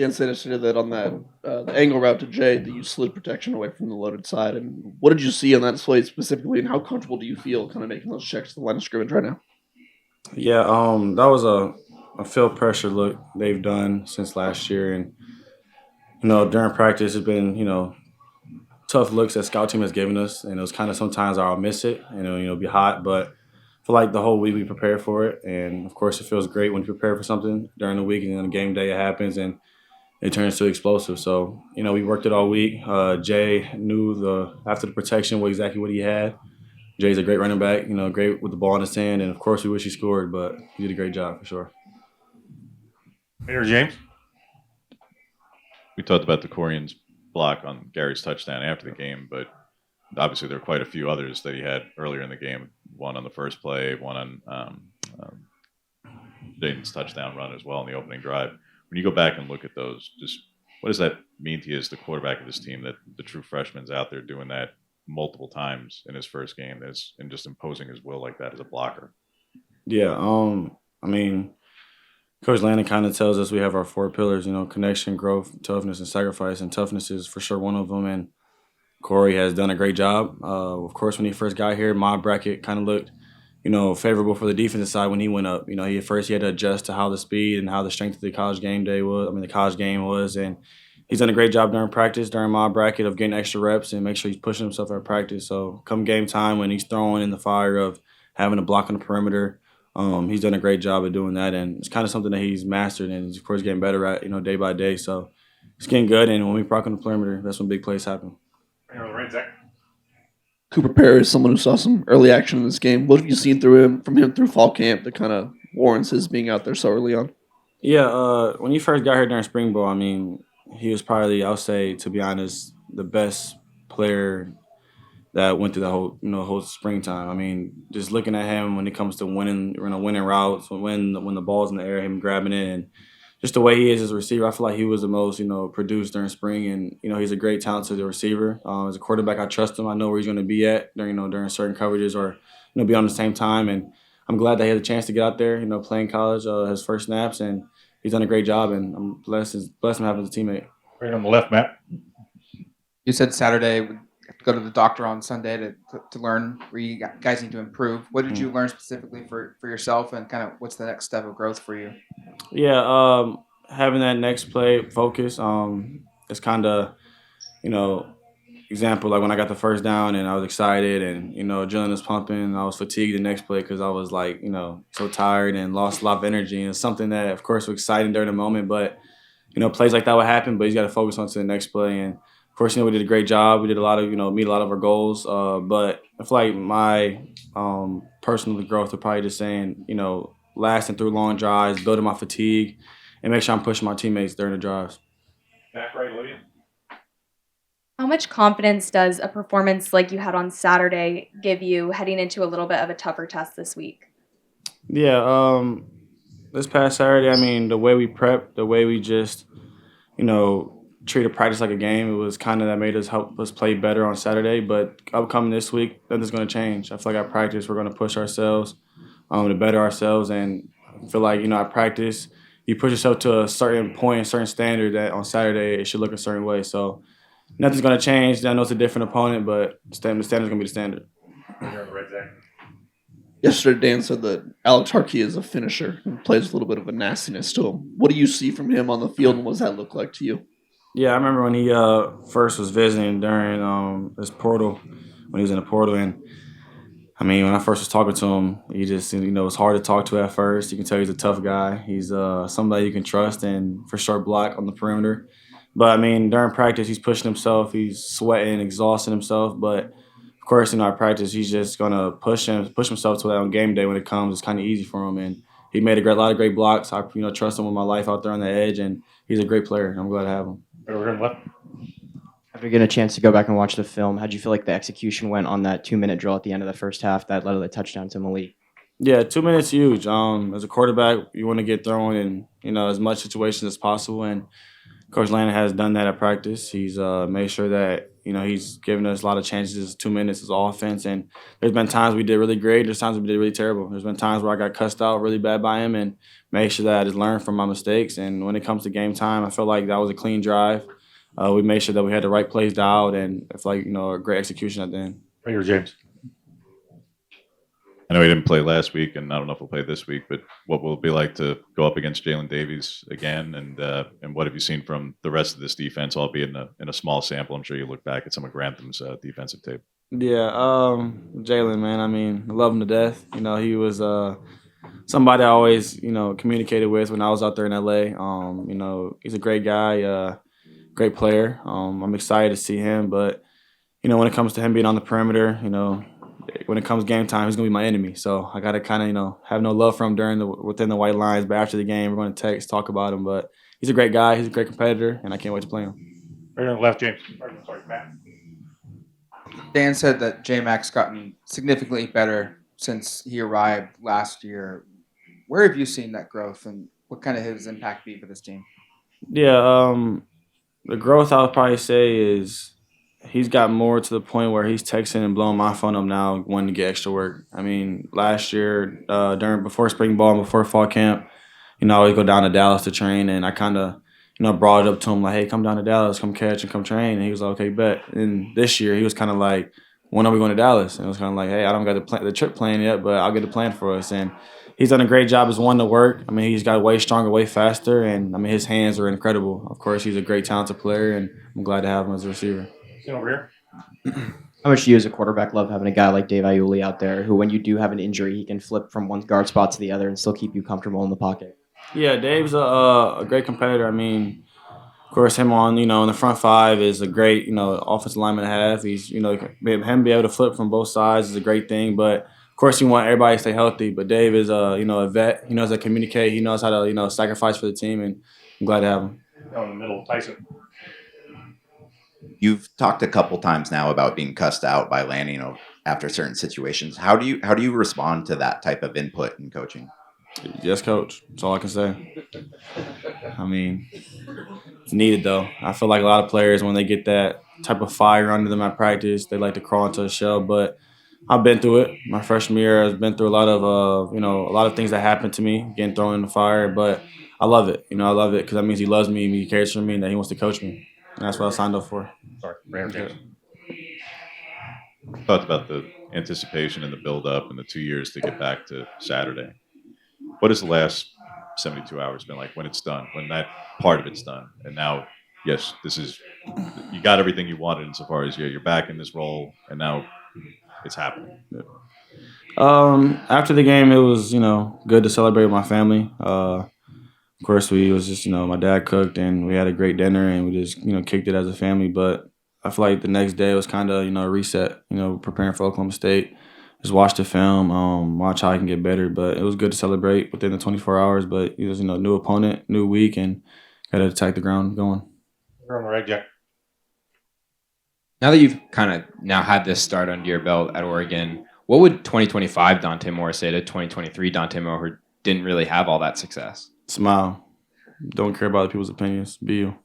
Dan said yesterday that on that the angle route to Jay that you slid protection away from the loaded side. And what did you see on that display specifically, and how comfortable do you feel kind of making those checks to the line of scrimmage right now? Yeah, that was a field pressure look they've done since last year, and during practice, it's been tough looks that scout team has given us, and it was kind of sometimes I'll miss it, and it'll be hot, but for like the whole week we prepare for it, and of course it feels great when you prepare for something during the week, and then on game day it happens and it turns to explosive. So we worked it all week. Jay knew the after the protection what exactly what he had. Jay's a great running back, great with the ball in his hand, and of course we wish he scored, but he did a great job for sure. Mayor James. We talked about the Corian's block on Gary's touchdown after the game, but obviously there were quite a few others that he had earlier in the game. One on the first play, one on Jaden's touchdown run as well in the opening drive. When you go back and look at those, just what does that mean to you as the quarterback of this team that the true freshman's out there doing that multiple times in his first game and just imposing his will like that as a blocker? Yeah, I mean, Coach Landon kind of tells us we have our four pillars, connection, growth, toughness, and sacrifice. And toughness is for sure one of them. And Corey has done a great job. Of course, when he first got here, my bracket kind of looked, favorable for the defensive side when he went up. He had to adjust to how the speed and how the strength of the college game day was. I mean, the college game was. And he's done a great job during practice, during my bracket of getting extra reps and make sure he's pushing himself at practice. So come game time when he's throwing in the fire of having a block on the perimeter, he's done a great job of doing that, and it's kind of something that he's mastered and he's, of course, getting better at, day by day. So it's getting good, and when we block on the perimeter, that's when big plays happen. Cooper Perry is someone who saw some early action in this game. What have you seen from him through fall camp that kind of warrants his being out there so early on? Yeah, when he first got here during spring ball, I mean, he was probably, I'll say, to be honest, the best player that went through the whole springtime. I mean, just looking at him when it comes to winning routes, when the ball's in the air, him grabbing it, and just the way he is as a receiver, I feel like he was the most produced during spring, and he's a great talented receiver. As a quarterback, I trust him. I know where he's going to be at during certain coverages or be on the same time, and I'm glad that he had a chance to get out there, playing college, his first snaps, and he's done a great job, and I'm blessed him having a teammate. Right on the left, Matt. You said Saturday would have to go to the doctor on Sunday to learn where you guys need to improve. What did you learn specifically for yourself, and kind of what's the next step of growth for you? Yeah, having that next play focus, it's kind of, example, like when I got the first down and I was excited and, adrenaline was pumping, I was fatigued the next play because I was like, so tired and lost a lot of energy. And it's something that, of course, was exciting during the moment, but, plays like that would happen, but you got to focus on to the next play. And, of course, we did a great job. We did a lot of, meet a lot of our goals. But I feel like my personal growth would probably just saying, lasting through long drives, building my fatigue, and make sure I'm pushing my teammates during the drives. Back right, Olivia. How much confidence does a performance like you had on Saturday give you heading into a little bit of a tougher test this week? Yeah, this past Saturday, I mean, the way we prepped, the way we just, treated practice like a game, it was kind of that made us help us play better on Saturday. But upcoming this week, nothing's going to change. I feel like at practice, we're going to push ourselves to better ourselves. And I feel like, at practice, you push yourself to a certain point, a certain standard that on Saturday it should look a certain way. So nothing's going to change. I know it's a different opponent, but the standard's going to be the standard. Yesterday, Dan said that Alex Harkey is a finisher and plays with a little bit of a nastiness to him. What do you see from him on the field, and what does that look like to you? Yeah, I remember when he first was visiting during his portal, when he was in the portal. And, I mean, when I first was talking to him, he just, it's hard to talk to at first. You can tell he's a tough guy. He's somebody you can trust and for sure block on the perimeter. But, I mean, during practice, he's pushing himself. He's sweating, exhausting himself. But, of course, at practice, he's just going to push himself to that on game day when it comes. It's kind of easy for him. And he made a lot of great blocks. I, trust him with my life out there on the edge. And he's a great player. I'm glad to have him. After getting a chance to go back and watch the film, how do you feel like the execution went on that 2-minute drill at the end of the first half that led to the touchdown to Malik? Yeah, 2 minutes huge. As a quarterback, you want to get thrown in as much situations as possible, and Coach Landon has done that at practice. He's made sure that he's given us a lot of chances, 2 minutes is offense. And there's been times we did really great. There's times we did really terrible. There's been times where I got cussed out really bad by him and make sure that I just learn from my mistakes. And when it comes to game time, I feel like that was a clean drive. We made sure that we had the right plays dialed, and it's like, a great execution at the end. Right here, James. I know he didn't play last week, and I don't know if he'll play this week, but what will it be like to go up against Jalen Davies again? And what have you seen from the rest of this defense, albeit in a small sample? I'm sure you look back at some of Grantham's defensive tape. Yeah, Jalen, man, I love him to death. He was somebody I always, communicated with when I was out there in LA. He's a great guy, great player. I'm excited to see him, but, when it comes to him being on the perimeter, when it comes game time, he's gonna be my enemy. So I gotta kind of, have no love for him within the white lines. But after the game, we're gonna talk about him. But he's a great guy. He's a great competitor, and I can't wait to play him. Right on the left, James. Sorry, Matt. Dan said that J-Mac's gotten significantly better since he arrived last year. Where have you seen that growth, and what kind of his impact be for this team? Yeah, the growth I would probably say is he's got more to the point where he's texting and blowing my phone up now, wanting to get extra work. Last year, before spring ball and before fall camp, I always go down to Dallas to train, and I kind of, brought it up to him like, hey, come down to Dallas, come catch and come train. And he was like, okay, bet. And this year, he was kind of like, when are we going to Dallas? And it was kind of like, hey, I don't got the trip planned yet, but I'll get the plan for us. And he's done a great job as one to work. He's got way stronger, way faster, and his hands are incredible. Of course, he's a great, talented player, and I'm glad to have him as a receiver. Sit over here. How much do you as a quarterback love having a guy like Dave Iuli out there who, when you do have an injury, he can flip from one guard spot to the other and still keep you comfortable in the pocket? Yeah, Dave's a great competitor. Of course, him on, in the front five is a great, offensive lineman to have. He's, him be able to flip from both sides is a great thing. But, of course, you want everybody to stay healthy. But Dave is, a vet. He knows how to communicate. He knows how to, sacrifice for the team, and I'm glad to have him. Down in the middle, Tyson. You've talked a couple times now about being cussed out by Lanny, after certain situations. How do you respond to that type of input in coaching? Yes, coach. That's all I can say. It's needed, though. I feel like a lot of players, when they get that type of fire under them at practice, they like to crawl into a shell. But I've been through it. My freshman year, I've been through a lot of things that happened to me, getting thrown in the fire. But I love it. I love it because that means he loves me, he cares for me, and that he wants to coach me. And that's what I signed up for. Sorry, right here, James. Talked about the anticipation and the build-up and the 2 years to get back to Saturday. What has the last 72 hours been like when it's done, when that part of it's done? And now, yes, you got everything you wanted insofar as you're back in this role, and now it's happening. After the game, it was, good to celebrate with my family. Of course, we was just, my dad cooked, and we had a great dinner, and we just, kicked it as a family. But I feel like the next day was kind of, a reset, preparing for Oklahoma State. Just watch the film, watch how I can get better. But it was good to celebrate within the 24 hours. But it was, new opponent, new week, and got to attack the ground going. We're on the right, Jack. Now that you've kind of now had this start under your belt at Oregon, what would 2025 Dante Moore say to 2023 Dante Moore who didn't really have all that success? Smile. Don't care about other people's opinions. Be you.